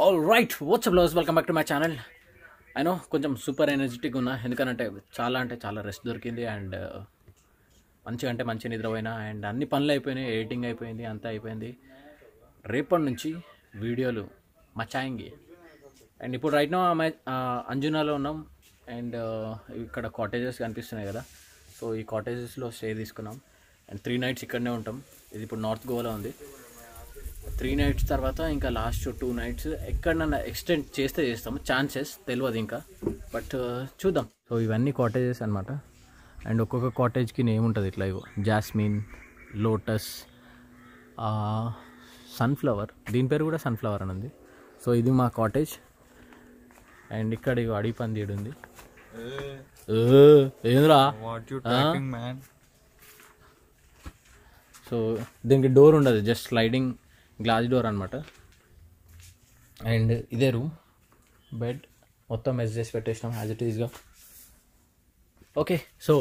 All right WhatsApp lovers, welcome back to my channel. అయినో కొంచెం super energetic ఉన్నా, ఎందుకంటే చాలా రెస్ట్ దొరికింది అండ్ మంచిగా అంటే మంచి నిద్రపోయినా అండ్ అన్ని పనులు అయిపోయినాయి, ఎడిటింగ్ అయిపోయింది, అంతా అయిపోయింది. రేపటి నుంచి వీడియోలు మచాయింగి. అండ్ ఇప్పుడు రైట్ నో అంజునాలో ఉన్నాం అండ్ ఇక్కడ కాటేజెస్ కనిపిస్తున్నాయి కదా. సో ఈ కాటేజెస్లో స్టే తీసుకున్నాం అండ్ 3 nights ఇక్కడనే ఉంటాం. ఇది ఇప్పుడు నార్త్ గోవాలో ఉంది. 3 nights తర్వాత ఇంకా లాస్ట్ 2 nights ఎక్కడన్నా ఎక్స్టెండ్ చేస్తే చేస్తాము, ఛాన్సెస్ తెలియదు ఇంకా, బట్ చూద్దాం. సో ఇవన్నీ కాటేజెస్ అనమాట అండ్ ఒక్కొక్క కాటేజ్కి నేమ్ ఉంటుంది. ఇట్లా ఇగో జాస్మిన్, లోటస్, సన్ఫ్లవర్, దీని పేరు కూడా సన్ఫ్లవర్ అని ఉంది. సో ఇది మా కాటేజ్ అండ్ ఇక్కడ ఇగో అడవి పందిడు ఉంది. ఏంద్రా సో దీనికి డోర్ ఉండదు, జస్ట్ స్లైడింగ్ గ్లాస్ డోర్ అనమాట. అండ్ ఇదే రూమ్, బెడ్ మొత్తం మెస్ చేసి పెట్టేసినాం యాజ్ ఇట్ ఈస్గా. ఓకే, సో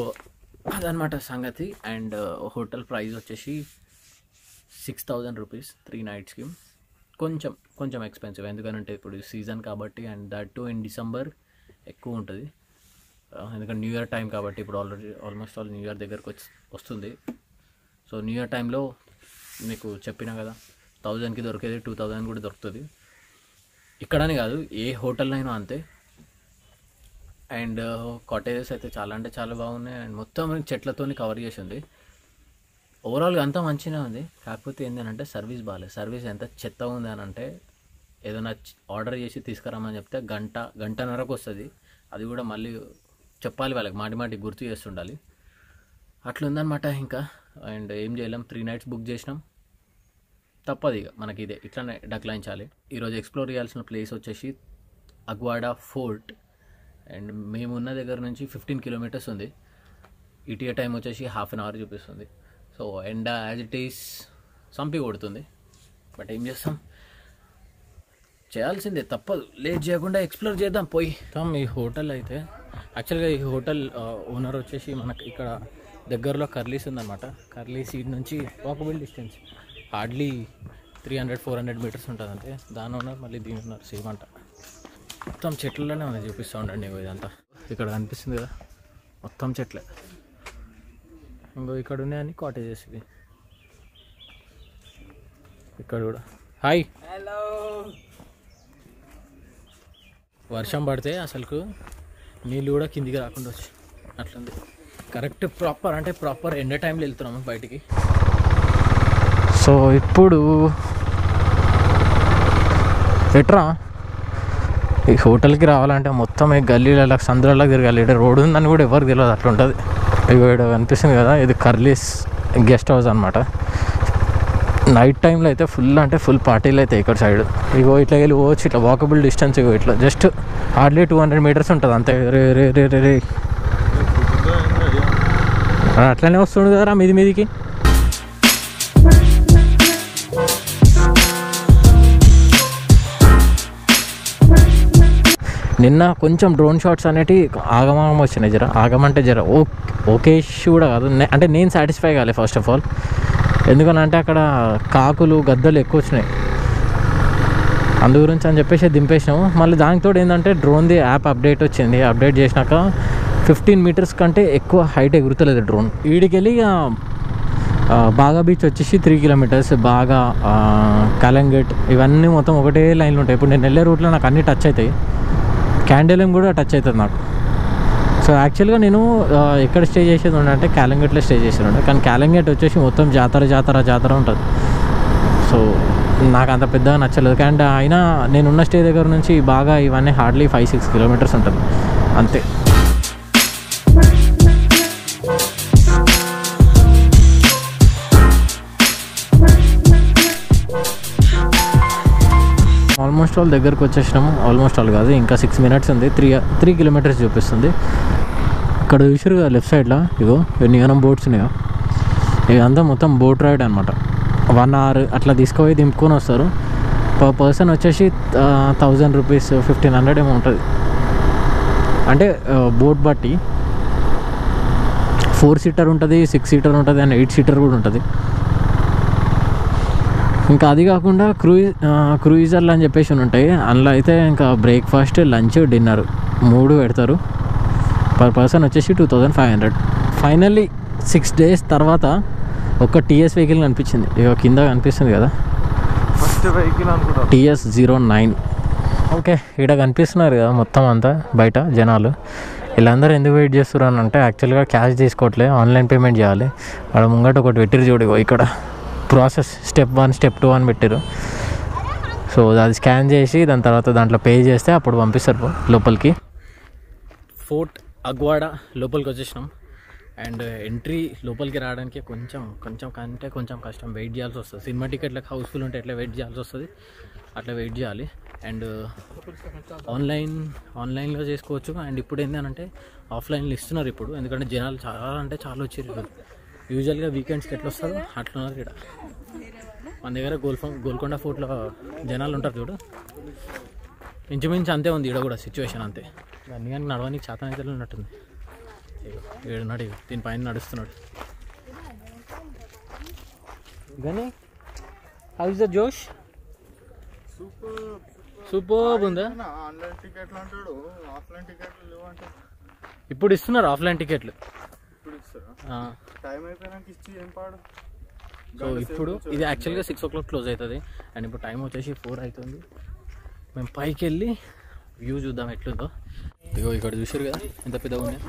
అదనమాట సంగతి. అండ్ హోటల్ ప్రైస్ వచ్చేసి 6,000 రూపీస్ 3 nightsకి. కొంచెం ఎక్స్పెన్సివ్, ఎందుకంటే ఇప్పుడు సీజన్ కాబట్టి and that to in December ఎక్కువ ఉంటుంది, ఎందుకంటే న్యూ ఇయర్ టైం కాబట్టి. ఇప్పుడు ఆల్మోస్ట్ ఆల్ న్యూ ఇయర్ దగ్గరకు వస్తుంది. సో న్యూ ఇయర్ టైంలో మీకు చెప్పినా కదా 1000కి దొరికేది 2000 కూడా దొరుకుతుంది. ఇక్కడని కాదు, ఏ హోటల్ అయినా అంతే. అండ్ కాటేజెస్ అయితే చాలా అంటే చాలా బాగున్నాయి అండ్ మొత్తం చెట్లతో కవర్ చేసి ఉంది. ఓవరాల్గా అంతా మంచిగా ఉంది. కాకపోతే ఏంటంటే సర్వీస్ బాగాలేదు. సర్వీస్ ఎంత చెత్త ఉంది అని అంటే, ఏదైనా ఆర్డర్ చేసి తీసుకురామని చెప్తే గంటన్నరకు వస్తుంది. అది కూడా మళ్ళీ చెప్పాలి వాళ్ళకి, మాటి గుర్తు చేస్తుండాలి. అట్లుందనమాట ఇంకా. అండ్ ఏం చేయలేం, 3 nights బుక్ చేసినాం, తప్పదు ఇక మనకి ఇదే ఇట్లానే డక్లాయించాలి. ఈరోజు ఎక్స్ప్లోర్ చేయాల్సిన ప్లేస్ వచ్చేసి అగ్వాడా ఫోర్ట్ అండ్ మేము ఉన్న దగ్గర నుంచి 15 kilometers ఉంది. ఈటీఏ టైం వచ్చేసి 1/2 hour చూపిస్తుంది. సో ఎండ యాజ్ ఇట్ ఈస్ సంపి కొడుతుంది, బట్ ఏం చేస్తాం, చేయాల్సిందే, తప్పదు. లేట్ చేయకుండా ఎక్స్ప్లోర్ చేద్దాం పోయి. ఈ హోటల్ అయితే యాక్చువల్గా ఈ హోటల్ ఓనర్ వచ్చేసి మనకి ఇక్కడ దగ్గరలో కర్లీస్ ఉందన్నమాట. కర్లీస్ సీడ్ నుంచి వాకబుల్ డిస్టెన్స్ హార్డ్లీ 300-400 meters ఉంటుంది అంతే. దాని ఉన్నారు మళ్ళీ దీని ఉన్నారు, సేమ్ అంట. మొత్తం చెట్లలోనే ఉన్నాయి, చూపిస్తూ ఉండండి. ఇదంతా ఇక్కడ కనిపిస్తుంది కదా, మొత్తం చెట్లే. ఇంకో ఇక్కడ ఉన్నాయని కాటేజెస్ ఇవి. ఇక్కడ కూడా హాయ్, హలో. వర్షం పడితే అసలుకు నీళ్ళు కూడా కిందికి రాకుండా వచ్చి అట్లుంది. కరెక్ట్ ప్రాపర్ ఎండ టైంలో వెళ్తున్నాము బయటికి. సో ఇప్పుడు ఎట్రా ఈ హోటల్కి రావాలంటే మొత్తం ఈ గల్లీలలో సందులలో తిరగాలి. ఇక్కడ రోడ్డు ఉందని కూడా ఎవరికి తెలియదు, అట్లా ఉంటుంది. ఇక్కడ కనిపిస్తుంది కదా, ఇది కర్లీస్ గెస్ట్ హౌస్ అనమాట. నైట్ టైంలో అయితే ఫుల్ పార్టీలు అయితే ఇక్కడ సైడ్. ఇగో ఇట్లా వెళ్ళి పోవచ్చు, ఇట్లా వాకబుల్ డిస్టెన్స్. ఇగో ఇట్లా జస్ట్ హార్డ్లీ 200 meters ఉంటుంది అంతే. రే అట్లనే వస్తుండు కదరా మీదికి. నిన్న కొంచెం డ్రోన్ షాట్స్ అనేవి ఆగమాగం వచ్చినాయి. ఆగమంటే ఓకే కూడా కాదు, అంటే నేను సాటిస్ఫై కాలే ఫస్ట్ ఆఫ్ ఆల్. ఎందుకనంటే అక్కడ కాకులు గద్దలు ఎక్కువ వచ్చినాయి, అందు గురించి అని చెప్పేసి దింపేసినాము. మళ్ళీ దానితో ఏంటంటే డ్రోన్ది యాప్ అప్డేట్ వచ్చింది. అప్డేట్ చేసినాక 15 meters కంటే ఎక్కువ హైట్ ఎగురుతలేదు డ్రోన్. వీడికెళ్ళి బాగా బీచ్ వచ్చేసి 3 kilometers, బాగా కలంగట్, ఇవన్నీ మొత్తం ఒకటే లైన్లో ఉంటాయి. ఇప్పుడు నేను వెళ్ళే రూట్లో నాకు అన్నీ టచ్ అవుతాయి. క్యాండిలం కూడా టచ్ అవుతుంది నాకు. సో యాక్చువల్గా నేను ఎక్కడ స్టే చేసేది ఉండే క్యాలంగట్లో స్టే చేసేది ఉండే, కానీ క్యాలంగట్ వచ్చేసి మొత్తం జాతర ఉంటుంది. సో నాకు అంత పెద్దగా నచ్చలేదు. అండ్ అయినా నేనున్న స్టే దగ్గర నుంచి బాగా ఇవన్నీ హార్డ్లీ 5-6 kilometers ఉంటుంది అంతే. ఆల్మోస్ట్ ఆల్ దగ్గరకు వచ్చేసినాము. ఆల్మోస్ట్ ఆల్ కాదు, ఇంకా 6 minutes ఉంది. 3 kilometers చూపిస్తుంది. ఇక్కడ చూసారు కదా లెఫ్ట్ సైడ్లో, ఇగో నియనం బోట్స్ ఉన్నాయో, ఇదంతా మొత్తం బోట్ రైడ్ అనమాట. 1 hour అట్లా తీసుకుపోయి దింపుకొని వస్తారు. పర్ పర్సన్ వచ్చేసి 1000 rupees 1500 ఏమో ఉంటుంది. అంటే బోట్ బట్టి 4 seater ఉంటుంది, 6 seater ఉంటుంది అండ్ 8 seater కూడా ఉంటుంది. ఇంకా అది కాకుండా క్రూయిజర్లు అని చెప్పేసి ఉంటాయి. అందులో అయితే ఇంకా బ్రేక్ఫాస్ట్, లంచ్, డిన్నర్ 3 పెడతారు. పర్ పర్సన్ వచ్చేసి 2500. ఫైనల్లీ 6 days తర్వాత ఒక టీఎస్ వెహికల్ కనిపించింది. ఇక కింద కనిపిస్తుంది కదా, ఫస్ట్ వెహికల్ అనుకుంటా, TS09. ఓకే, ఇక్కడ కనిపిస్తున్నారు కదా మొత్తం అంతా బయట జనాలు. వీళ్ళందరూ ఎందుకు వెయిట్ చేస్తున్నారు అని అంటే యాక్చువల్గా క్యాష్ తీసుకోవట్లేదు, ఆన్లైన్ పేమెంట్ చేయాలి. అక్కడ ముంగట ఒకటి పెట్టిరు చూడు, ఇక్కడ ప్రాసెస్ స్టెప్ 1 స్టెప్ 2 అని పెట్టారు. సో అది స్కాన్ చేసి దాని తర్వాత దాంట్లో పే చేస్తే అప్పుడు పంపిస్తారు లోపలికి. ఫోర్ట్ అగ్వాడా లోపలికి వచ్చేసినాం. అండ్ ఎంట్రీ లోపలికి రావడానికి కొంచెం కష్టం, వెయిట్ చేయాల్సి వస్తుంది. సినిమా టికెట్లకు హౌస్ఫుల్ ఉంటే ఎట్లా వెయిట్ చేయాల్సి వస్తుంది, అట్లా వెయిట్ చేయాలి. అండ్ ఆన్లైన్లో చేసుకోవచ్చు. అండ్ ఇప్పుడు ఏంటంటే ఆఫ్లైన్లో ఇస్తున్నారు ఇప్పుడు, ఎందుకంటే జనాలు చాలా వచ్చారు. యూజువల్గా వీకెండ్స్కి ఎట్లా వస్తారో అట్లున్నారు ఇక్కడ. మన దగ్గర గోల్కొండ ఫోర్ట్లో జనాలు ఉంటారు చూడు, ఇంచుమించు అంతే ఉంది ఇక్కడ కూడా సిచ్యువేషన్ అంతే. అన్ని కానీ నడవడానికి శాతం అయితే ఉన్నట్టుంది. ఏడున్నాడు, దీనిపైన నడుస్తున్నాడు. కానీ హౌ ఇస్ ద జోష్? సూపర్ ఉందా? ఇప్పుడు ఇస్తున్నారు ఆఫ్లైన్ టికెట్లు. సో ఇప్పుడు ఇది యాక్చువల్గా 6 o'clock క్లోజ్ అవుతుంది. అండ్ ఇప్పుడు టైం వచ్చేసి 4 అవుతుంది. మేము పైకి వెళ్ళి వ్యూ చూద్దాం ఎట్లుందో. ఇగో ఇక్కడ చూసారు కదా ఎంత పెద్దగా ఉంది,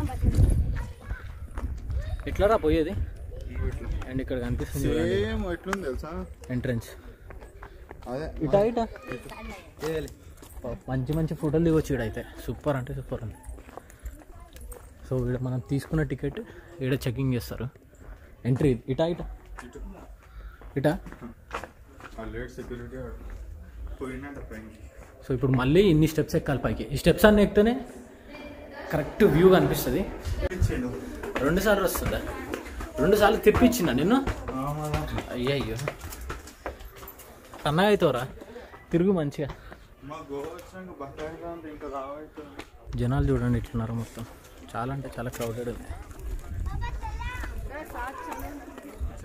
ఎట్లా రా పోయేది. అండ్ ఇక్కడ కనిపిస్తుంది ఎంట్రన్స్. ఇటా మంచి ఫోటోలు దిగొచ్చు ఈడైతే. సూపర్ అంటే సూపర్ ఉంది. సో ఇక్కడ మనం తీసుకున్న టికెట్ ఇక్కడ చెకింగ్ చేస్తారు. ఎంట్రీ ఇటా సో ఇప్పుడు మళ్ళీ ఇన్ని స్టెప్స్ ఎక్కాలి పైకి. ఈ స్టెప్స్ అన్నీ ఎక్కితేనే కరెక్ట్ వ్యూ కనిపిస్తుంది. 2 సార్లు వస్తుందా? 2 సార్లు తెప్పించిందా నిన్ను? అయ్యో సన్నగా అవుతావురా, తిరుగు మంచిగా. జనాలు చూడండి ఇట్లున్నారు మొత్తం, చాలా అంటే చాలా క్రౌడెడ్ ఉంది.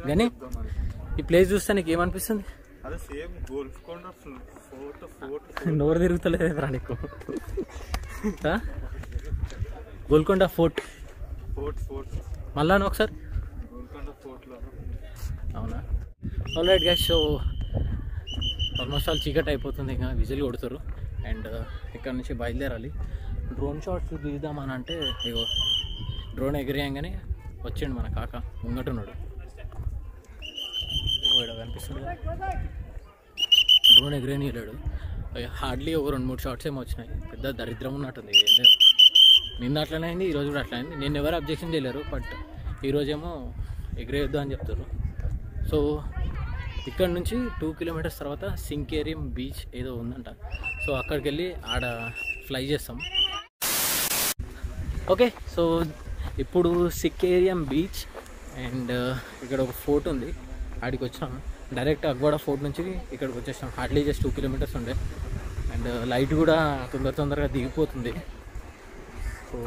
కానీ ఈ ప్లేస్ చూస్తే నీకు ఏమనిపిస్తుంది? నోరు తిరుగుతలేదురా నీకు. గోల్కొండ ఫోర్ట్ మళ్ళా ఒకసారి. అవునా? Alright guys, so almost all చీకట్ అయిపోతుంది, ఇంకా విజిల్ కొడుతారు. అండ్ ఇక్కడ నుంచి బయలుదేరాలి. డ్రోన్ షాట్స్ తీద్దామని అంటే ఇగో డ్రోన్ ఎగిరేయంగానే వచ్చిండు మన కాక, ముంగటున్నాడు. ఇక్కడ కనిపిస్తుంది డ్రోన్ ఎగిరేయలేడు. హార్డ్లీ ఒక 2-3 షాట్స్ ఏమో వచ్చినాయి. పెద్ద దరిద్రం ఉన్నట్టుంది. ఏంటో నిన్న అట్లనే అయింది, ఈరోజు కూడా అట్లా అయింది. నేను ఎవరు అబ్జెక్షన్ చేయలేరు, బట్ ఈరోజేమో ఎగిరేయొద్దు అని చెప్తారు. సో ఇక్కడ నుంచి 2 kilometers తర్వాత సింకేరియం బీచ్ ఏదో ఉందంట. సో అక్కడికి వెళ్ళి ఆడ ఫ్లై చేస్తాం. ఓకే, సో ఇప్పుడు సింకేరియం బీచ్ అండ్ ఇక్కడ ఒక ఫోర్ట్ ఉంది, ఆడికి వచ్చినాం. డైరెక్ట్ అగ్వాడా ఫోర్ట్ నుంచి ఇక్కడికి వచ్చేసాం. హార్డ్లీ జస్ట్ 2 kilometers ఉండే. అండ్ లైట్ కూడా తొందరగా దిగిపోతుంది. సో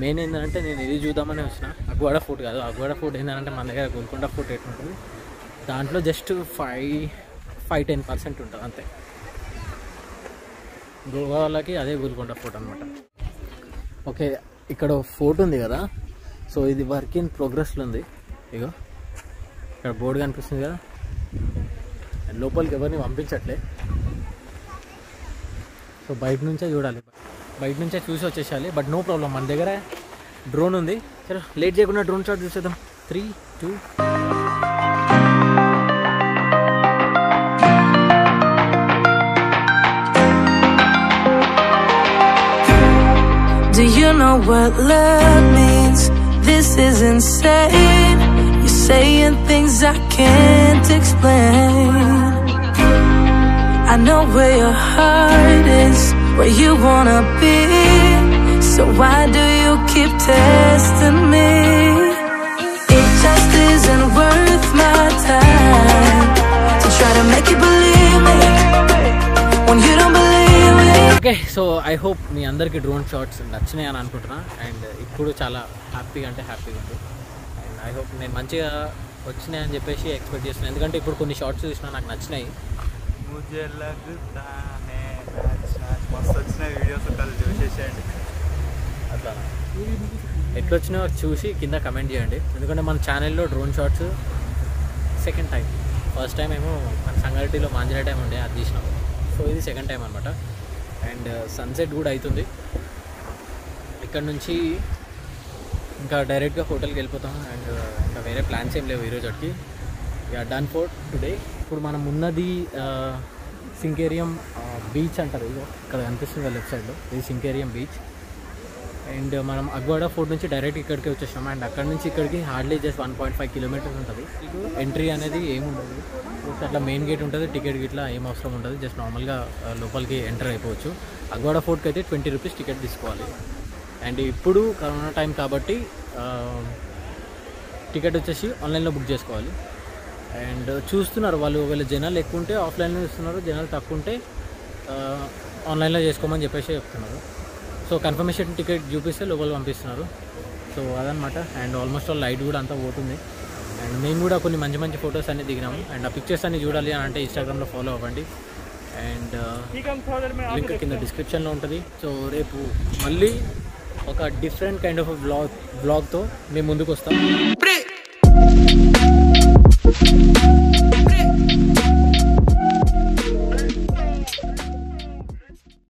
మెయిన్ ఏంటంటే నేను ఇది చూద్దామని వచ్చిన, అగ్వాడా ఫోర్ట్ కాదు. అగ్వాడా ఫోర్ట్ ఏంటంటే మన దగ్గర గోల్కొండ ఫోర్ట్ ఎట్లుంటుంది, దాంట్లో జస్ట్ 5-10% ఉంటుంది అంతే. గోవా వాళ్ళకి అదే గోల్కొండ ఫోర్ట్ అనమాట. ఓకే, ఇక్కడ ఫోర్ట్ ఉంది కదా, సో ఇది వర్క్ ఇన్ ప్రోగ్రెస్లో ఉంది. ఇగో ఇక్కడ బోర్డు కనిపిస్తుంది కదా, లోపలికి ఎవరిని పంపించట్లే. సో బయట నుంచే చూడాలి, బయట నుంచే చూసి వచ్చేసాలి. బట్ నో ప్రాబ్లం, మన దగ్గర డ్రోన్ ఉంది. సరే లేట్ చేయకుండా డ్రోన్ షాట్ చూసేద్దాం. 3, 2 Do you know what love means? This is insane. You're saying things I can't explain. I know where your heart is, where you wanna be. So why do you keep testing me? It just isn't worth my time to try to make you believe me when you don't believe me. Okay, so I hope మీ అందరికీ drone shots నచ్చినాయి అని అనుకుంటున్నా. And ఇప్పుడు చాలా హ్యాపీగా ఉంది. And I hope నేను మంచిగా వచ్చినాయి అని చెప్పేసి ఎక్స్పెక్ట్ చేస్తున్నాను. ఎందుకంటే ఇప్పుడు కొన్ని షార్ట్స్ చూసినా నాకు నచ్చినాయి. మస్తు వచ్చిన వీడియోస్ ఉంటుంది, చూసేసేయండి. అట్లా ఎట్లొచ్చినా చూసి కింద కమెంట్ చేయండి. ఎందుకంటే మన ఛానల్లో drone shots second time. First time ఏమో మన సంగారెడ్డిలో మాంజరా టైం ఉండే, అది తీసినాం. సో ఇది సెకండ్ టైం అనమాట. అండ్ సన్సెట్ కూడా అవుతుంది. ఇక్కడ నుంచి ఇంకా డైరెక్ట్గా హోటల్కి వెళ్ళిపోతాం. అండ్ ఇంకా వేరే ప్లాన్స్ ఏం లేవు ఈరోజు వాటికి. ఇక డన్ ఫర్ టుడే. ఇప్పుడు మనం ఉన్నది సింకేరియం బీచ్ అంటారు. ఇదో ఇక్కడ కనిపిస్తుంది లెఫ్ట్ సైడ్లో, ఇది సింకేరియం బీచ్. అండ్ మనం అగ్వాడ ఫోర్ట్ నుంచి డైరెక్ట్ ఇక్కడికి వచ్చేసాం. అండ్ అక్కడ నుంచి ఇక్కడికి హార్డ్లీ జస్ట్ 1.5 కిలోమీటర్స్ ఉంటుంది. ఎంట్రీ అనేది ఏముండదు, అట్లా మెయిన్ గేట్ ఉంటుంది. టికెట్ గిట్లా ఏం అవసరం ఉంటుంది, జస్ట్ నార్మల్గా లోపలికి ఎంటర్ అయిపోవచ్చు. అగ్వాడ ఫోర్ట్కి అయితే 20 రూపీస్ టికెట్ తీసుకోవాలి. అండ్ ఇప్పుడు కరోనా టైం కాబట్టి టికెట్ వచ్చేసి ఆన్లైన్లో బుక్ చేసుకోవాలి. అండ్ చూస్తున్నారు వాళ్ళు, ఒకవేళ జనాలు ఎక్కువ ఉంటే ఆఫ్లైన్లో ఇస్తున్నారు, జనాలు తక్కువ ఉంటే ఆన్లైన్లో చేసుకోమని చెప్పేసి చెప్తున్నారు. సో కన్ఫర్మేషన్ టికెట్ చూపిస్తే లోపల పంపిస్తున్నారు. సో అదనమాట. అండ్ ఆల్మోస్ట్ ఆల్ లైట్ కూడా అంతా పోతుంది. అండ్ మేము కూడా కొన్ని మంచి మంచి ఫొటోస్ అన్ని దిగినాము. అండ్ ఆ పిక్చర్స్ అన్ని చూడాలి అని అంటే ఇన్స్టాగ్రామ్లో ఫాలో అవ్వండి. అండ్ లింక్ కింద డిస్క్రిప్షన్లో ఉంటుంది. సో రేపు మళ్ళీ ఒక డిఫరెంట్ కైండ్ ఆఫ్ బ్లాగ్తో మేము ముందుకు వస్తాం.